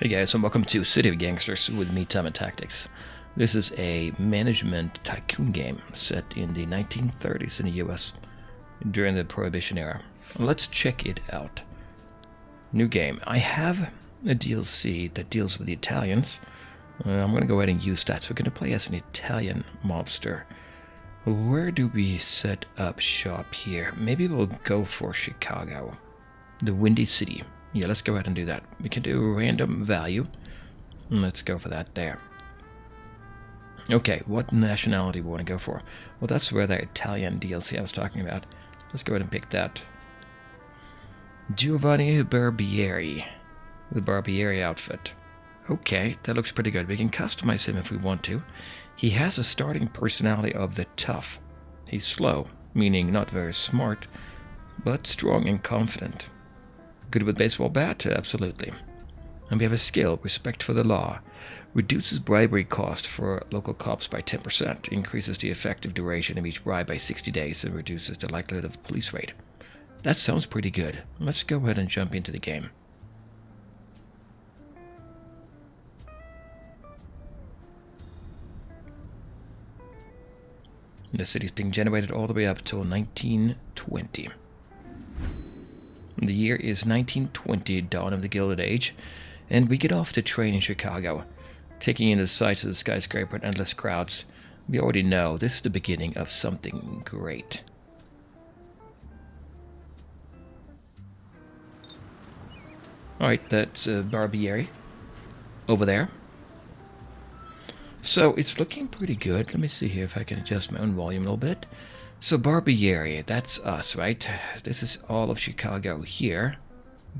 Hey guys, and welcome to City of Gangsters with me, Time and Tactics. This is a management tycoon game set in the 1930s in the US during the Prohibition era. Let's check it out. New game. I have a DLC that deals with the Italians. I'm going to go ahead and use that. So we're going to play as an Italian mobster. Where do we set up shop here? Maybe we'll go for Chicago. The Windy City. Yeah, let's go ahead and do that. We can do a random value. Let's go for that there. Okay, what nationality we want to go for? Well, that's where the Italian DLC I was talking about. Let's go ahead and pick that. Giovanni Barbieri. The Barbieri outfit. Okay, that looks pretty good. We can customize him if we want to. He has a starting personality of the tough. He's slow, meaning not very smart, but strong and confident. Good with baseball bat? Absolutely. And we have a skill, respect for the law. Reduces bribery cost for local cops by 10%, increases the effective duration of each bribe by 60 days, and reduces the likelihood of a police raid. That sounds pretty good. Let's go ahead and jump into the game. The city's being generated all the way up till 1920. The year is 1920, dawn of the Gilded Age, and we get off the train in Chicago, taking in the sights of the skyscraper and endless crowds. We already know this is the beginning of something great. Alright, that's Barbieri over there. So it's looking pretty good. Let me see here if I can adjust my own volume a little bit. So Barbieri, that's us, right? This is all of Chicago here.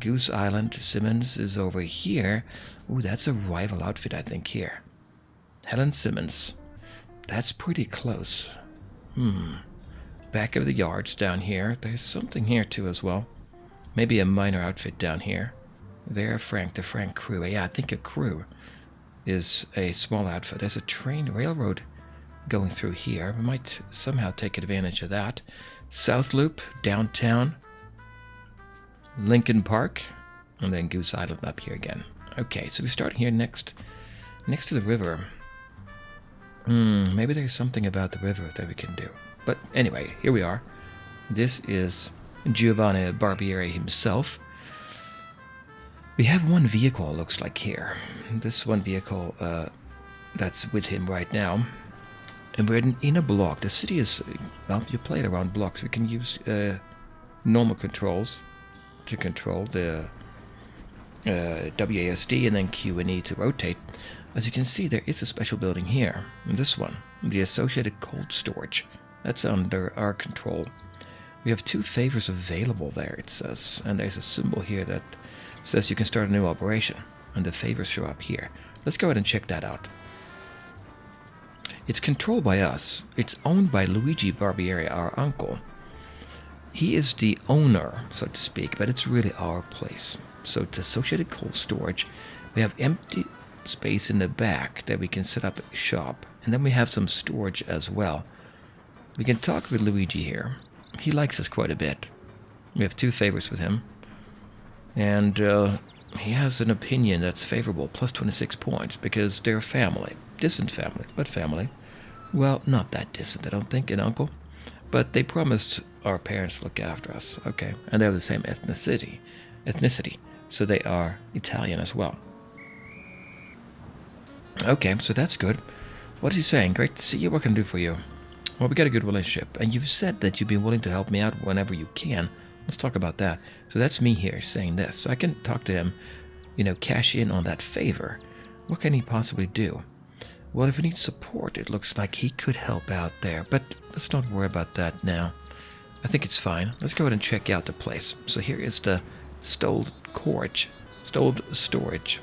Goose Island, Simmons is over here. Ooh, that's a rival outfit, I think, here. Helen Simmons. That's pretty close. Back of the yards down here. There's something here, too, as well. Maybe a minor outfit down here. There, Frank, the Frank crew. Yeah, I think a crew is a small outfit. There's a train railroad going through here. We might somehow take advantage of that. South Loop, downtown, Lincoln Park, and then Goose Island up here again. Okay, so we start here next to the river. Maybe there's something about the river that we can do. But anyway, here we are. This is Giovanni Barbieri himself. We have one vehicle, it looks like, here. This one vehicle that's with him right now. And we're in a block. The city is, well, you play it around blocks. We can use normal controls to control the WASD and then Q and E to rotate. As you can see, there is a special building here. And this one, the Associated Cold Storage. That's under our control. We have 2 favors available there, it says. And there's a symbol here that says you can start a new operation. And the favors show up here. Let's go ahead and check that out. It's controlled by us. It's owned by Luigi Barbieri, our uncle. He is the owner, so to speak, but it's really our place. So it's Associated Cold Storage. We have empty space in the back that we can set up a shop. And then we have some storage as well. We can talk with Luigi here. He likes us quite a bit. We have 2 favors with him. And he has an opinion that's favorable, plus 26 points, because they're family. Distant family, but family. Well, not that distant, I don't think, an uncle. But they promised our parents to look after us, okay? And they have the same ethnicity. So they are Italian as well. Okay, so that's good. What is he saying? Great to see you. What can I do for you? Well, we got a good relationship. And you've said that you've been willing to help me out whenever you can. Let's talk about that. So that's me here saying this. So I can talk to him, cash in on that favor. What can he possibly do? Well, if we need support, it looks like he could help out there. But let's not worry about that now. I think it's fine. Let's go ahead and check out the place. So here is the stowed storage.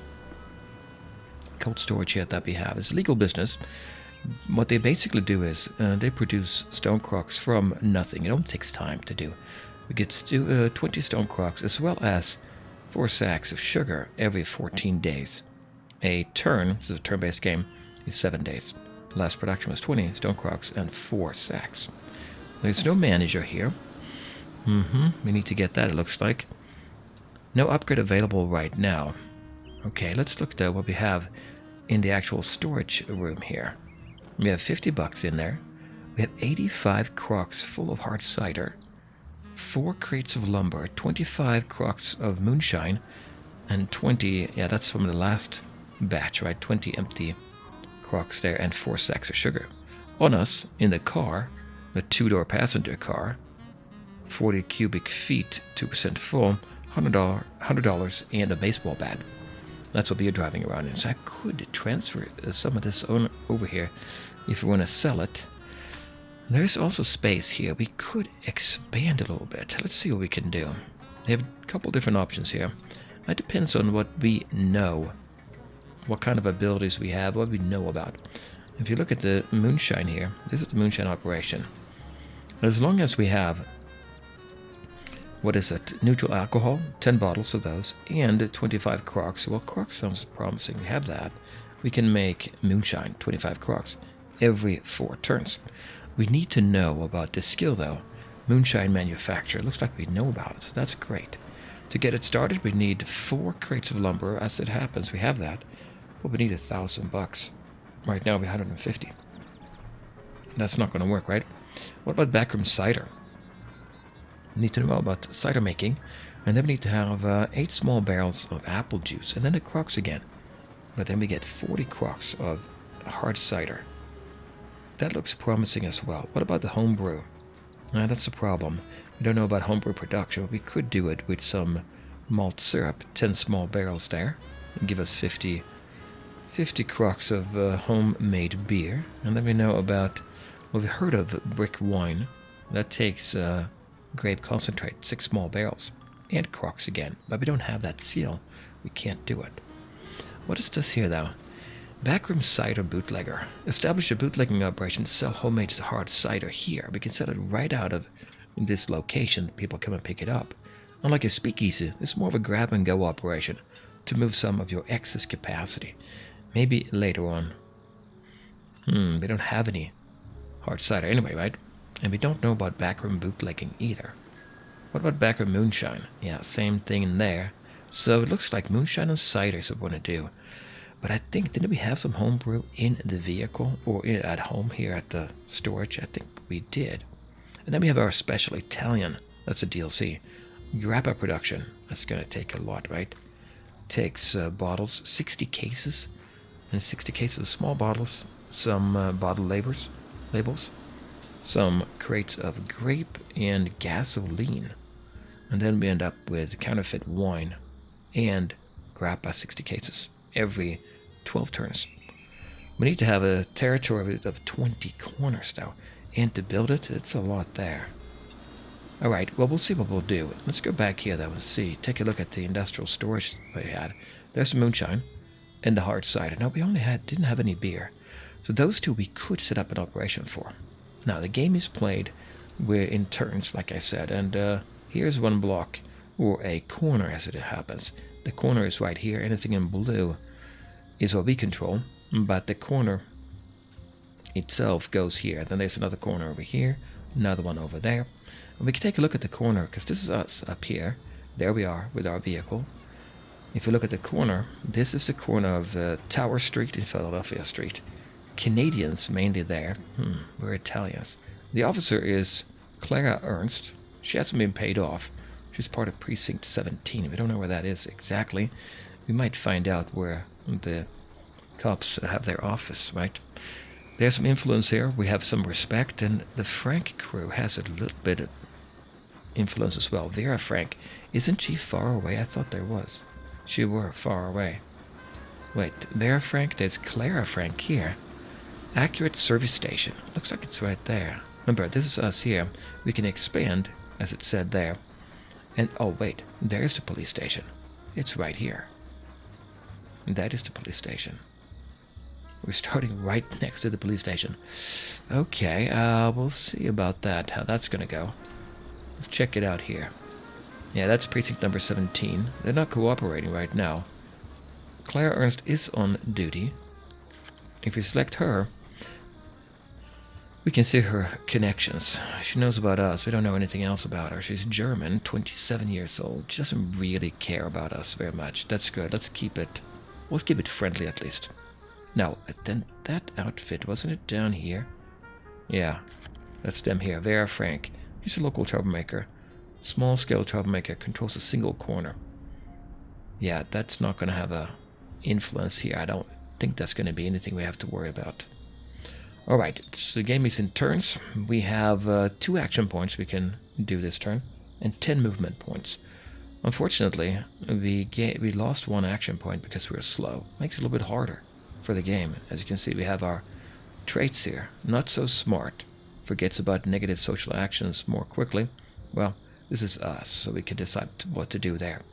Cold storage here that we have. It's a legal business. What they basically do is they produce stone crocks from nothing. It only takes time to do. We get 20 stone crocks as well as 4 sacks of sugar every 14 days. A turn, this is a turn-based game, is 7 days. The last production was 20 stone crocks and 4 sacks. There's no manager here. We need to get that, it looks like. No upgrade available right now. Okay, let's look at what we have in the actual storage room here. We have 50 bucks in there. We have 85 crocks full of hard cider, 4 crates of lumber, 25 crocks of moonshine, and 20, yeah, that's from the last batch, right? 20 empty crocks there, and 4 sacks of sugar. On us, in the car, the 2-door passenger car, 40 cubic feet, 2% full, $100, and a baseball bat. That's what we're driving around in. So I could transfer some of this over here if we want to sell it. There's also space here. We could expand a little bit. Let's see what we can do. We have a couple different options here. It depends on what we know, what kind of abilities we have, what we know about. If you look at the moonshine here, this is the Moonshine Operation. As long as we have, what is it, neutral alcohol, 10 bottles of those, and 25 crocks. Well, crocks sounds promising. We have that. We can make moonshine, 25 crocks, every 4 turns. We need to know about this skill, though. Moonshine manufacture. It looks like we know about it, so that's great. To get it started, we need 4 crates of lumber. As it happens, we have that, but we need $1,000. Right now, we're 150. That's not going to work, right? What about backroom cider? We need to know about cider making, and then we need to have 8 small barrels of apple juice, and then the crocks again. But then we get 40 crocks of hard cider. That looks promising as well. What about the homebrew? That's the problem. We don't know about homebrew production. We could do it with some malt syrup, 10 small barrels there, and give us 50 crocks of homemade beer. And then we know about, well, we heard of brick wine. That takes grape concentrate, 6 small barrels, and crocks again. But we don't have that seal. We can't do it. What is this here, though? Backroom cider bootlegger. Establish a bootlegging operation to sell homemade hard cider here. We can sell it right out of this location. People come and pick it up. Unlike a speakeasy, it's more of a grab-and-go operation to move some of your excess capacity. Maybe later on. We don't have any hard cider anyway, right? And we don't know about backroom bootlegging either. What about backroom moonshine? Yeah, same thing in there. So it looks like moonshine and cider is what we want to do. But I think, didn't we have some homebrew in the vehicle or at home here at the storage? I think we did. And then we have our special Italian. That's a DLC. Grappa production. That's going to take a lot, right? Takes bottles, 60 cases. And 60 cases of small bottles. Some bottle labels. Some crates of grape and gasoline. And then we end up with counterfeit wine and grappa, 60 cases every 12 turns. We need to have a territory of 20 corners now. And to build it, it's a lot there. Alright, well, we'll see what we'll do. Let's go back here, though, and see. Take a look at the industrial storage we had. There's the moonshine and the hard cider. Now, we only didn't have any beer. So those two we could set up an operation for. Now, the game is played in turns, like I said. And here's one block, or a corner as it happens. The corner is right here. Anything in blue is what we control. But the corner itself goes here. Then there's another corner over here. Another one over there. And we can take a look at the corner, because this is us up here. There we are with our vehicle. If you look at the corner, this is the corner of Tower Street and Philadelphia Street. Canadians mainly there. We're Italians. The officer is Clara Ernst. She hasn't been paid off. She's part of Precinct 17. We don't know where that is exactly. We might find out where the cops have their office, right? There's some influence here. We have some respect, and the Frank crew has a little bit of influence as well. Vera Frank, isn't she far away? I thought there was. She were far away. Wait, Vera Frank? There's Clara Frank here. Accurate service station. Looks like it's right there. Remember, this is us here. We can expand, as it said there. And, oh wait, there's the police station. It's right here. That is the police station. We're starting right next to the police station. Okay, we'll see about that, how that's gonna go. Let's check it out here. Yeah, that's precinct number 17. They're not cooperating right now. Clara Ernst is on duty. If we select her, we can see her connections. She knows about us. We don't know anything else about her. She's German, 27 years old. She doesn't really care about us very much. That's good. Let's keep it We'll keep it friendly at least. Now, then that outfit, wasn't it down here? Yeah, that's them here. Vera Frank. He's a local troublemaker. Small-scale troublemaker, controls a single corner. Yeah, that's not going to have a influence here. I don't think that's going to be anything we have to worry about. Alright, so the game is in turns. We have 2 action points we can do this turn, and 10 movement points. Unfortunately, we lost 1 action point because we were slow. Makes it a little bit harder for the game. As you can see, we have our traits here. Not so smart. Forgets about negative social actions more quickly. Well, this is us, so we can decide what to do there.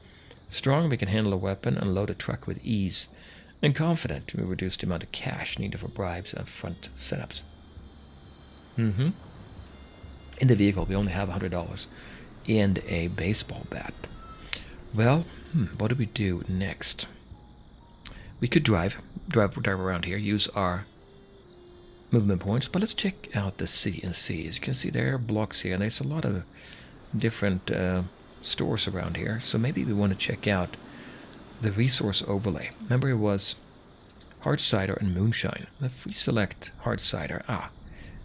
Strong, we can handle a weapon and load a truck with ease. And confident, we reduce the amount of cash needed for bribes and front setups. In the vehicle, we only have $100 and a baseball bat. Well, what do we do next? We could drive around here, use our movement points, but let's check out the city and see. As you can see, there are blocks here, and there's a lot of different stores around here, so maybe we want to check out the resource overlay. Remember, it was hard cider and moonshine. If we select hard cider,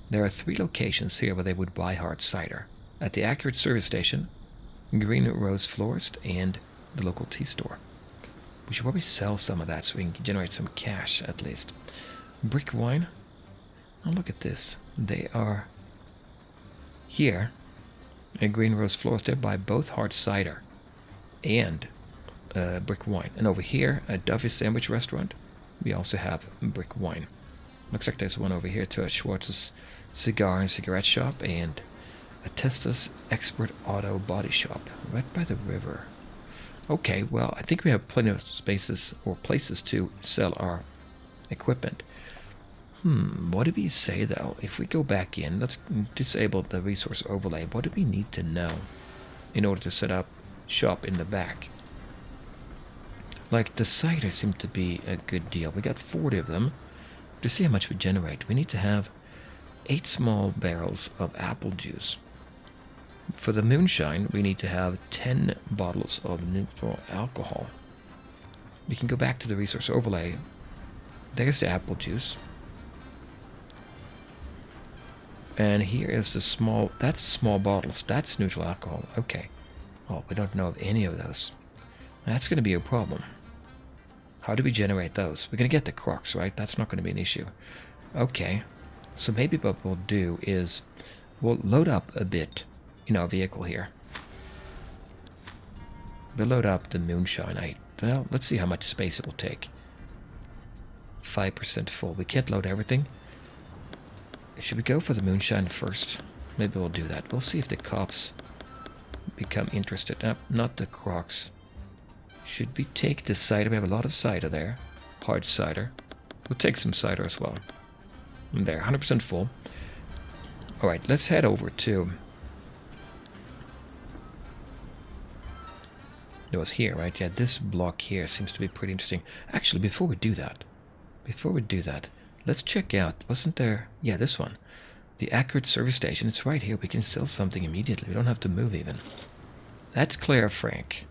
there are 3 locations here where they would buy hard cider. At the Accurate Service Station, Green Rose Florist, and the local tea store. We should probably sell some of that so we can generate some cash at least. Brick wine. Oh, look at this. They are here at Green Rose Florist. They buy both hard cider and brick wine. And over here at Duffy's Sandwich Restaurant, we also have brick wine. Looks like there's one over here too at Schwartz's Cigar and Cigarette Shop and a Testa's Expert Auto Body Shop right by the river. Okay, well, I think we have plenty of spaces or places to sell our equipment. What do we say though? If we go back in, let's disable the resource overlay. What do we need to know in order to set up shop in the back? Like the cider seemed to be a good deal. We got 40 of them. To see how much we generate, we need to have 8 small barrels of apple juice. For the moonshine, we need to have 10 bottles of neutral alcohol. We can go back to the resource overlay. There's the apple juice. And here is the small, that's small bottles. That's neutral alcohol. Okay. Oh, we don't know of any of those. That's going to be a problem. How do we generate those? We're going to get the crocks, right? That's not going to be an issue. Okay. So maybe what we'll do is we'll load up a bit in our vehicle here. We'll load up the moonshine. Well, let's see how much space it will take. 5% full. We can't load everything. Should we go for the moonshine first? Maybe we'll do that. We'll see if the cops become interested. Not the crocs. Should we take the cider? We have a lot of cider there. Hard cider. We'll take some cider as well. And there, 100% full. Alright, let's head over to... It was here, right? Yeah, this block here seems to be pretty interesting. Actually, before we do that, let's check out, wasn't there... Yeah, this one. The Accurate Service Station. It's right here. We can sell something immediately. We don't have to move even. That's Claire Frank.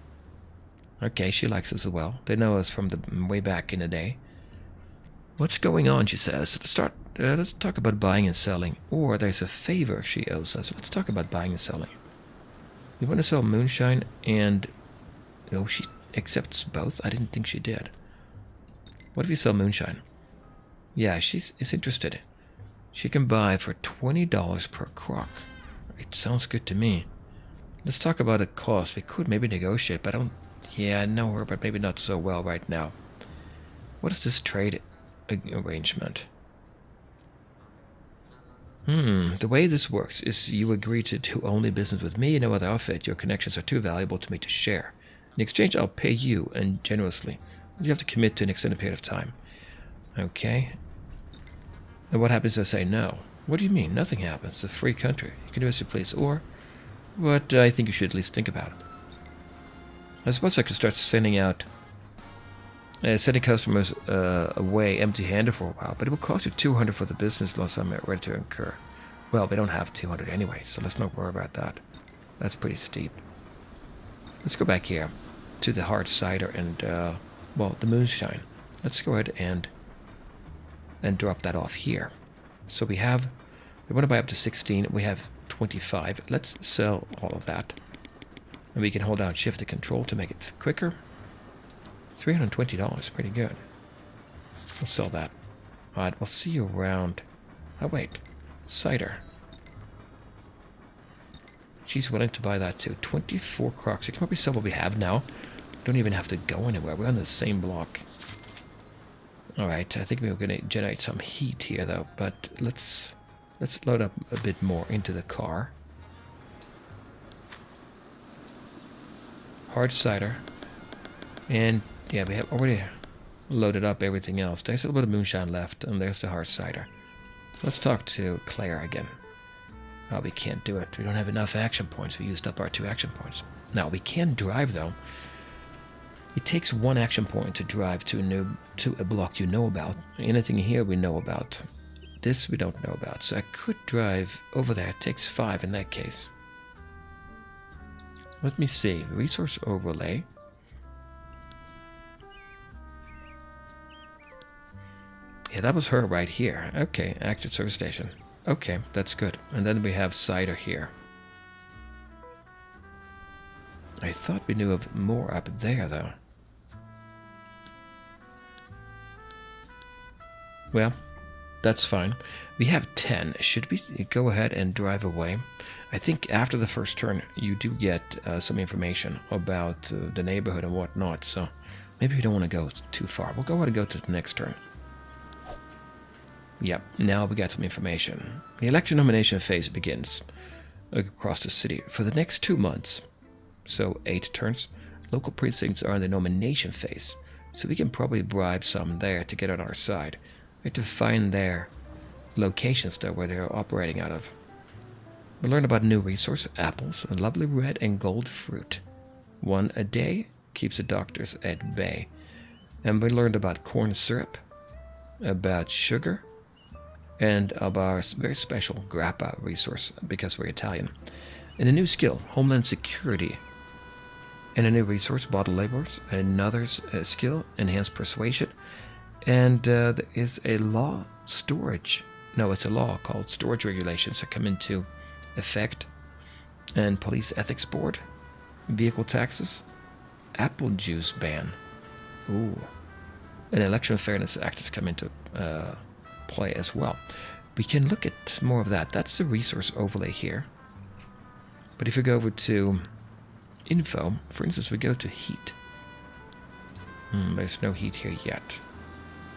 Okay, she likes us as well. They know us from the way back in the day. What's going on, she says. Let's talk about buying and selling. Or there's a favor she owes us. Let's talk about buying and selling. We want to sell moonshine and... Oh, she accepts both? I didn't think she did. What if we sell moonshine? Yeah, she's interested. She can buy for $20 per crock. It sounds good to me. Let's talk about the cost. We could maybe negotiate, but I don't... Yeah, I know her, but maybe not so well right now. What is this trade arrangement? The way this works is you agree to do only business with me, no other outfit. Your connections are too valuable to me to share. In exchange, I'll pay you, and generously. You have to commit to an extended period of time. Okay. And what happens if I say no? What do you mean? Nothing happens. It's a free country. You can do as you please. Or, what I think you should at least think about it. I suppose I could start sending customers away empty-handed for a while, but it will cost you $200 for the business loss I'm ready to incur. Well, we don't have $200 anyway, so let's not worry about that. That's pretty steep. Let's go back here to the hard cider and, well, the moonshine. let's go ahead and drop that off here. So we want to buy up to 16. We have 25. Let's sell all of that. And we can hold down shift to control to make it quicker. $320, pretty good. We'll sell that. Alright, we'll see you around. Oh wait, cider. She's willing to buy that too. 24 crocs. You can probably sell what we have now. Don't even have to go anywhere. We're on the same block. Alright, I think we're going to generate some heat here though, but let's load up a bit more into the car. Hard cider. And yeah, we have already loaded up everything else. There's a little bit of moonshine left, and there's the hard cider. Let's talk to Claire again. Oh, we can't do it. We don't have enough action points. We used up our 2 action points. Now, we can drive though. It takes 1 action point to drive to a block you know about. Anything here we know about. This we don't know about. So I could drive over there. It takes 5 in that case. Let me see. Resource overlay. Yeah, that was her right here. Okay, active service station. Okay, that's good. And then we have cider here. I thought we knew of more up there though. Well, that's fine. We have 10. Should we go ahead and drive away? I think after the first turn, you do get some information about the neighborhood and whatnot, so maybe we don't want to go too far. We'll go ahead and go to the next turn. Yep, now we got some information. The election nomination phase begins across the city for the next 2 months. So 8 turns. Local precincts are in the nomination phase, so we can probably bribe some there to get on our side. We have to find their locations though, where they're operating out of. We learn about a new resource, apples, a lovely red and gold fruit. 1 a day keeps the doctors at bay. And we learned about corn syrup, about sugar, and about our very special grappa resource because we're Italian. And a new skill, homeland security. And a new resource, bottle laborers. Another skill, enhanced persuasion. And there is a law storage. No, it's a law called storage regulations that come into effect. And police ethics board. Vehicle taxes. Apple juice ban. Ooh. An election fairness act has come into play as well. We can look at more of that. That's the resource overlay here. But if we go over to info, for instance, we go to heat. There's no heat here yet.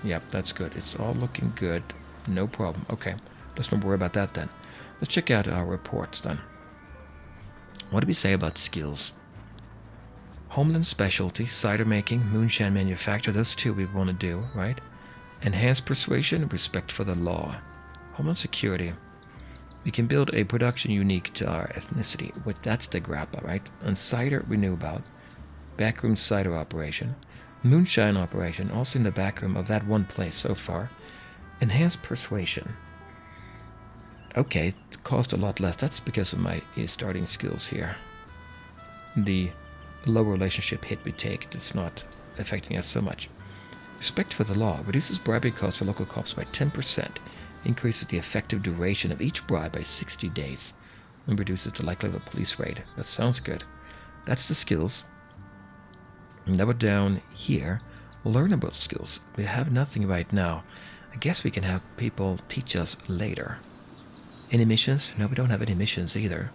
Yep, that's good. It's all looking good. No problem. Okay, let's not worry about that then. Let's check out our reports then. What do we say about skills? Homeland specialty, cider making, moonshine manufacture, those 2 we want to do, right? Enhanced persuasion, respect for the law. Homeland security. We can build a production unique to our ethnicity. That's the grappa, right? And cider we knew about. Backroom cider operation. Moonshine operation, also in the backroom of that one place so far. Enhanced persuasion. Okay, it cost a lot less. That's because of my starting skills here. The low relationship hit we take, that's not affecting us so much. Respect for the law reduces bribery costs for local cops by 10%, increases the effective duration of each bribe by 60 days, and reduces the likelihood of a police raid. That sounds good. That's the skills. And now we're down here. Learnable skills. We have nothing right now. I guess we can have people teach us later. Any missions? No, we don't have any missions either.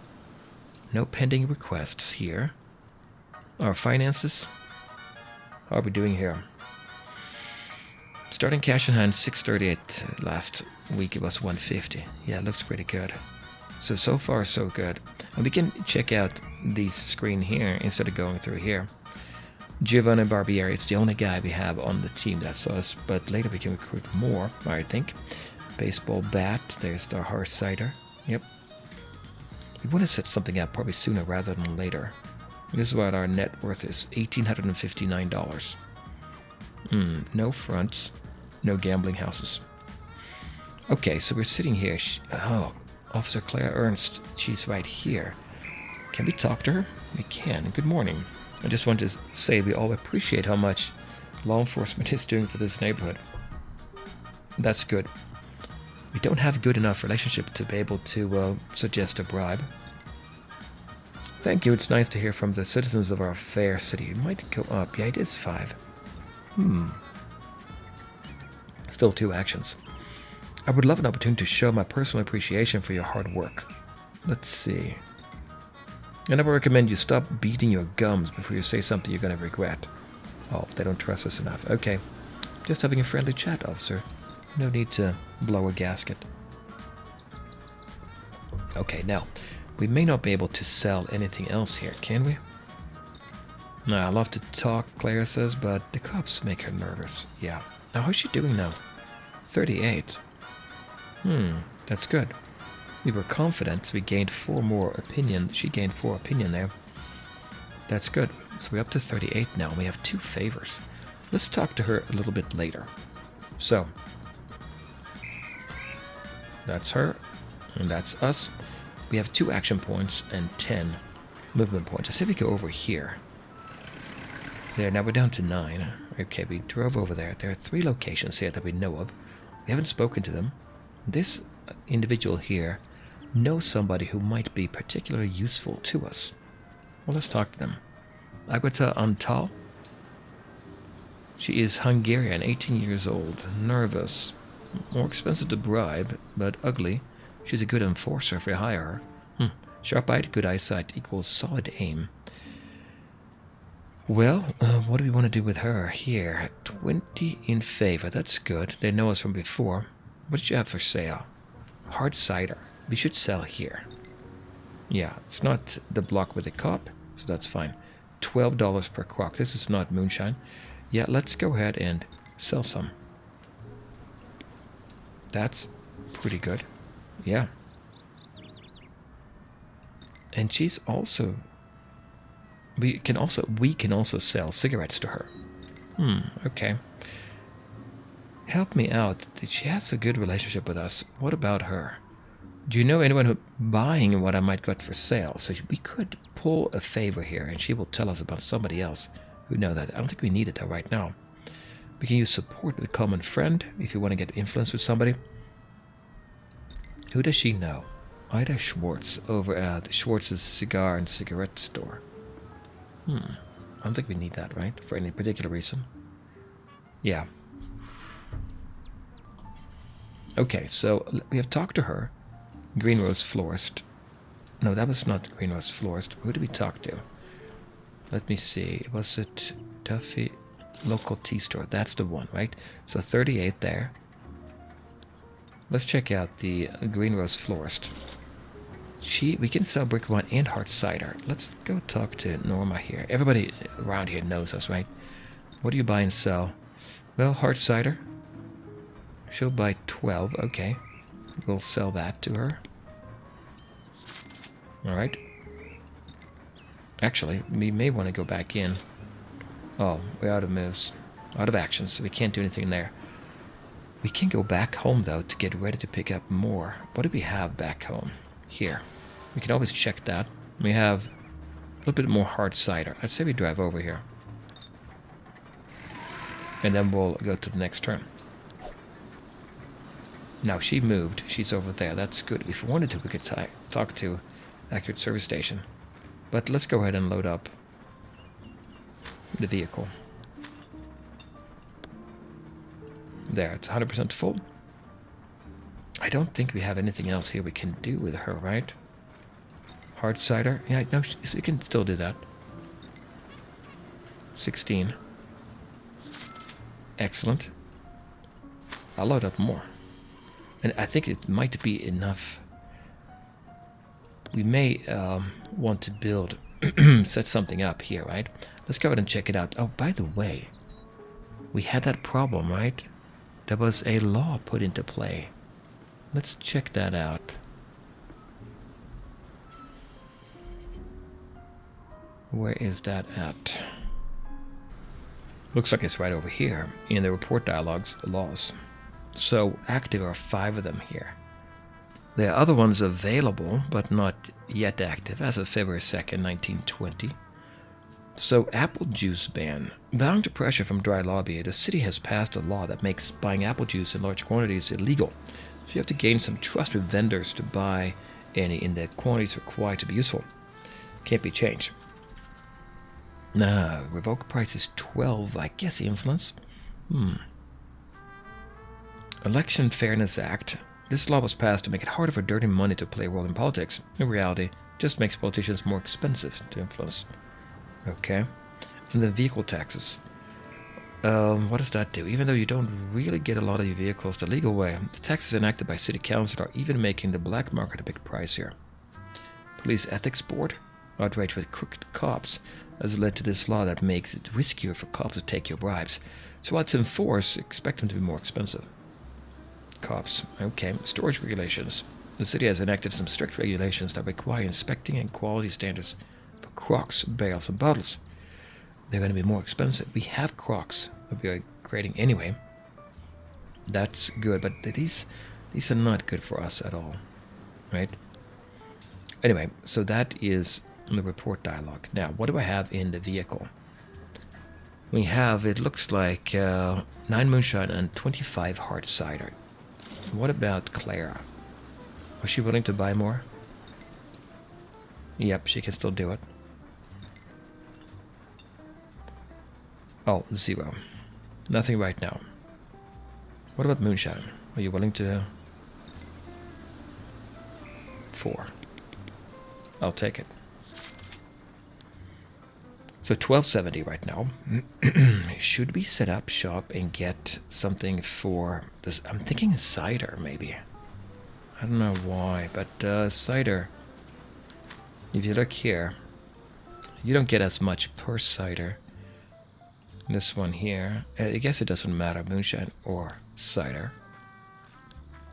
No pending requests here. Our finances. How are we doing here? Starting cash in hand 638. Last week it was 150. Yeah, it looks pretty good. So far so good. And we can check out this screen here instead of going through here. Giovanni Barbieri, it's the only guy we have on the team that's us, but later we can recruit more, I think. Baseball bat, there's the hard cider. Yep. We want to set something up probably sooner rather than later. This is what our net worth is, $1,859. No fronts, no gambling houses. Okay, so we're sitting here. Oh, Officer Claire Ernst, she's right here. Can we talk to her? We can. Good morning. I just want to say we all appreciate how much law enforcement is doing for this neighborhood. That's good. We don't have a good enough relationship to be able to suggest a bribe. Thank you, it's nice to hear from the citizens of our fair city. It might go up. Yeah, it is 5. Still 2 actions. I would love an opportunity to show my personal appreciation for your hard work. Let's see. I never recommend you stop beating your gums before you say something you're going to regret. Oh, they don't trust us enough. Okay. Just having a friendly chat, officer. No need to blow a gasket. Okay, now, we may not be able to sell anything else here, can we? No, I love to talk, Clara says, but the cops make her nervous. Yeah. Now, how's she doing now? 38. That's good. We were confident, so we gained 4 more opinion. She gained 4 opinion there. That's good. So we're up to 38 now. We have 2 favors. Let's talk to her a little bit later. So, that's her, and that's us. We have 2 action points and 10 movement points. I say we go over here. There, now we're down to 9. Okay, we drove over there. There are 3 locations here that we know of. We haven't spoken to them. This individual here knows somebody who might be particularly useful to us. Well, let's talk to them. Agatha Antal. She is Hungarian, 18 years old, nervous, more expensive to bribe, but ugly. She's a good enforcer if we hire her. Sharp eye, good eyesight equals solid aim. Well, what do we want to do with her here? 20 in favor, that's good. They know us from before. What did you have for sale? Hard cider. We should sell here. Yeah, it's not the block with the cop, so that's fine. $12 per crock. This is not moonshine. Yeah, let's go ahead and sell some. That's pretty good. Yeah. And she's also... We can also sell cigarettes to her. Okay. Help me out. She has a good relationship with us. What about her? Do you know anyone who buying what I might got for sale? So we could pull a favor here, and she will tell us about somebody else who know that. I don't think we need it though right now. We can use support with a common friend if you want to get influence with somebody. Who does she know? Ida Schwartz over at Schwartz's cigar and cigarette store. I don't think we need that, right? For any particular reason. Yeah. Okay, so we have talked to her. Green Rose Florist. No, that was not Green Rose Florist. Who did we talk to? Let me see. Was it Duffy Local Tea Store? That's the one, right? So 38 there. Let's check out the Green Rose Florist. We can sell brick wine and hard cider. Let's go talk to Norma here. Everybody around here knows us, right? What do you buy and sell? Well, hard cider. She'll buy 12. Okay. We'll sell that to her. Alright. Actually, we may want to go back in. Oh, we're out of moves. Out of actions, so we can't do anything there. We can go back home, though, to get ready to pick up more. What do we have back home? Here. We can always check that. We have a little bit more hard cider. I'd say we drive over here. And then we'll go to the next turn. Now, she moved. She's over there. That's good. If we wanted to, we could talk to Accurate Service Station. But let's go ahead and load up the vehicle. There, it's 100% full. I don't think we have anything else here we can do with her, right? Hard cider? Yeah, no, we can still do that. 16. Excellent. I'll load up more. And I think it might be enough. We may want to build, set something up here, right? Let's go ahead and check it out. Oh, by the way, we had that problem, right? There was a law put into play. Let's check that out. Where is that at? Looks like it's right over here in the report dialogues laws. So active are 5 of them here. There are other ones available, but not yet active as of February 2nd, 1920. So, apple juice ban. Bowing to pressure from dry lobby, the city has passed a law that makes buying apple juice in large quantities illegal. So you have to gain some trust with vendors to buy any in the quantities required to be useful. Can't be changed. Revoke price is 12. I guess influence. Election Fairness Act. This law was passed to make it harder for dirty money to play a role in politics. In reality, it just makes politicians more expensive to influence. Okay. And the vehicle taxes. What does that do? Even though you don't really get a lot of your vehicles the legal way, the taxes enacted by city council are even making the black market a big price here. Police Ethics Board. Outrage with crooked cops has led to this law that makes it riskier for cops to take your bribes. So while it's in force, expect them to be more expensive. Cops. Okay. Storage regulations. The city has enacted some strict regulations that require inspecting and quality standards for crocks, bales, and bottles. They're going to be more expensive. We have crocks that we are grading anyway. That's good, but these are not good for us at all, right? Anyway, so that is the report dialogue. Now, what do I have in the vehicle? We have, it looks like 9 moonshine and 25 hard cider. What about Clara? Was she willing to buy more? Yep, she can still do it. Oh, 0. Nothing right now. What about moonshine? Are you willing to... 4. I'll take it. So 1270 right now. Should we set up shop and get something for this? I'm thinking cider, maybe. I don't know why, but cider. If you look here, you don't get as much per cider. This one here, I guess it doesn't matter, moonshine or cider.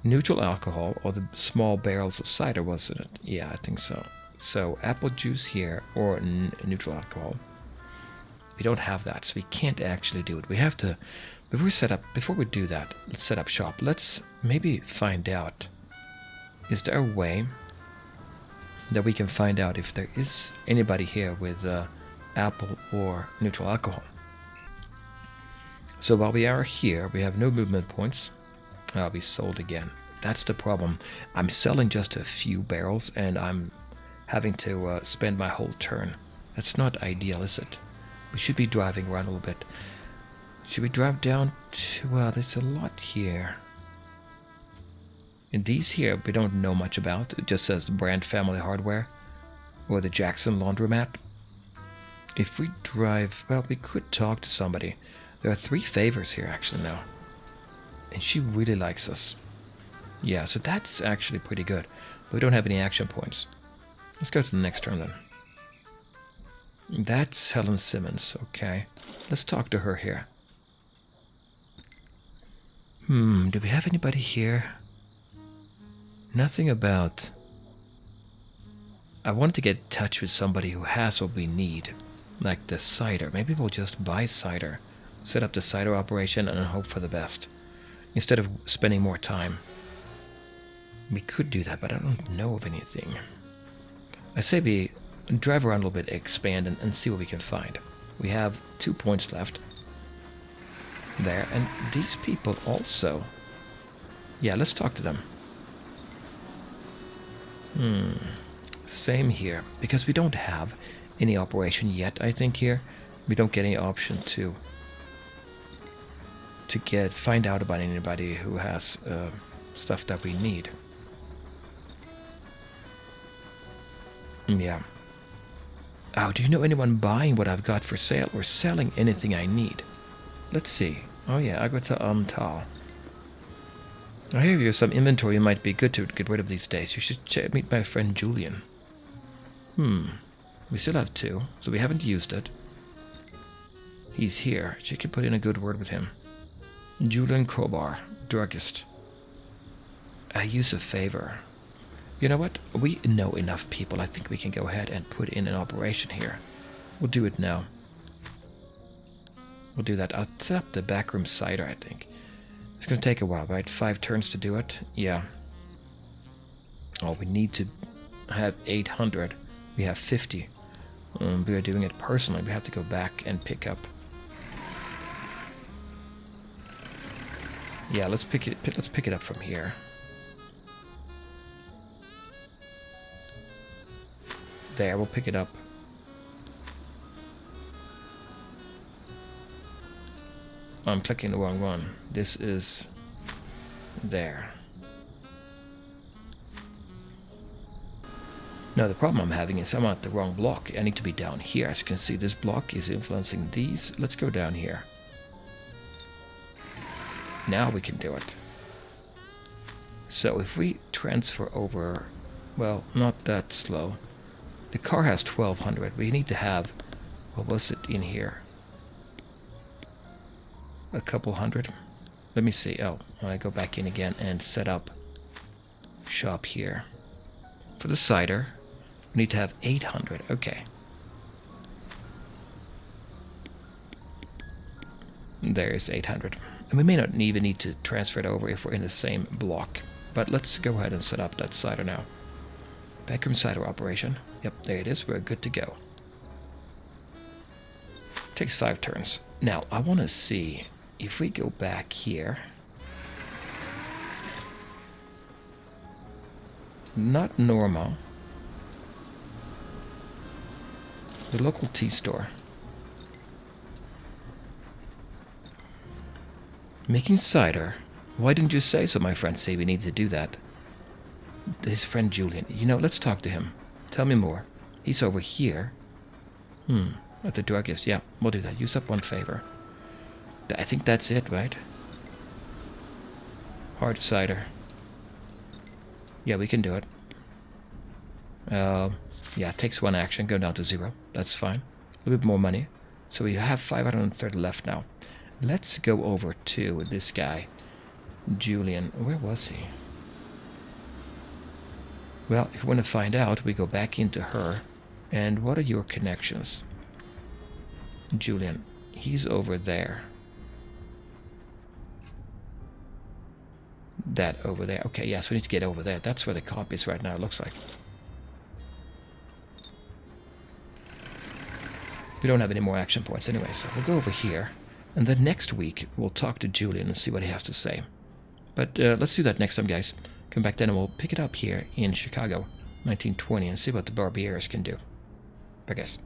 Neutral alcohol, or the small barrels of cider, wasn't it? Yeah, I think so. So apple juice here, or neutral alcohol. We don't have that, so we can't actually do it. We have to, before we do that, let's set up shop. Let's maybe find out, is there a way that we can find out if there is anybody here with apple or neutral alcohol? So while we are here, we have no movement points. I'll be sold again. That's the problem. I'm selling just a few barrels, and I'm having to spend my whole turn. That's not ideal, is it? We should be driving around a little bit. Should we drive down to... Well, there's a lot here. And these here, we don't know much about. It just says the Brand Family Hardware. Or the Jackson Laundromat. If we drive... Well, we could talk to somebody. There are 3 favors here, actually, now. And she really likes us. Yeah, so that's actually pretty good. But we don't have any action points. Let's go to the next turn, then. That's Helen Simmons, okay. Let's talk to her here. Do we have anybody here? Nothing about... I wanted to get in touch with somebody who has what we need. Like the cider. Maybe we'll just buy cider. Set up the cider operation and hope for the best. Instead of spending more time. We could do that, but I don't know of anything. I say we drive around a little bit, expand, and see what we can find. We have 2 points left. There, and these people also... Yeah, let's talk to them. Same here, because we don't have any operation yet, I think, here. We don't get any option to find out about anybody who has stuff that we need. Yeah. Oh, do you know anyone buying what I've got for sale or selling anything I need? Let's see. Oh yeah, I go to Tal. I hear you have some inventory might be good to get rid of these days. You should meet my friend Julian. We still have 2, so we haven't used it. He's here. She can put in a good word with him. Julian Kobar, druggist. I use a favor. You know what? We know enough people. I think we can go ahead and put in an operation here. We'll do it now. We'll do that. I'll set up the backroom cider, I think. It's going to take a while, right? 5 turns to do it? Yeah. Oh, we need to have 800. We have 50. We are doing it personally. We have to go back and pick up. Yeah, let's pick it up from here. There, we'll pick it up. I'm clicking the wrong one. This is there. Now the problem I'm having is I'm at the wrong block. I need to be down here. As you can see, this block is influencing these. Let's go down here. Now we can do it. So if we transfer over, well, not that slow. The car has 1200. We need to have, what was it in here? A couple hundred. Let me see. Oh, I go back in again and set up shop here. For the cider, we need to have 800. Okay. There's 800. And we may not even need to transfer it over if we're in the same block. But let's go ahead and set up that cider now. Backroom cider operation. Yep, there it is. We're good to go. Takes 5 turns. Now, I want to see if we go back here. Not Norma. The local tea store. Making cider. Why didn't you say so, my friend? Say we need to do that. His friend Julian. You know, let's talk to him. Tell me more. He's over here. At the druggist. Yeah, we'll do that. Use up 1 favor. I think that's it, right? Hard cider. Yeah, we can do it. Yeah, it takes 1 action. Go down to 0. That's fine. A little bit more money. So we have 530 left now. Let's go over to this guy, Julian. Where was he? Well, if we want to find out, we go back into her. And what are your connections? Julian, he's over there. That over there. Okay, yes, we need to get over there. That's where the cop is right now, it looks like. We don't have any more action points anyway, so we'll go over here. And then next week, we'll talk to Julian and see what he has to say. But let's do that next time, guys. Come back then and we'll pick it up here in Chicago, 1920, and see what the Barbieris can do. I guess.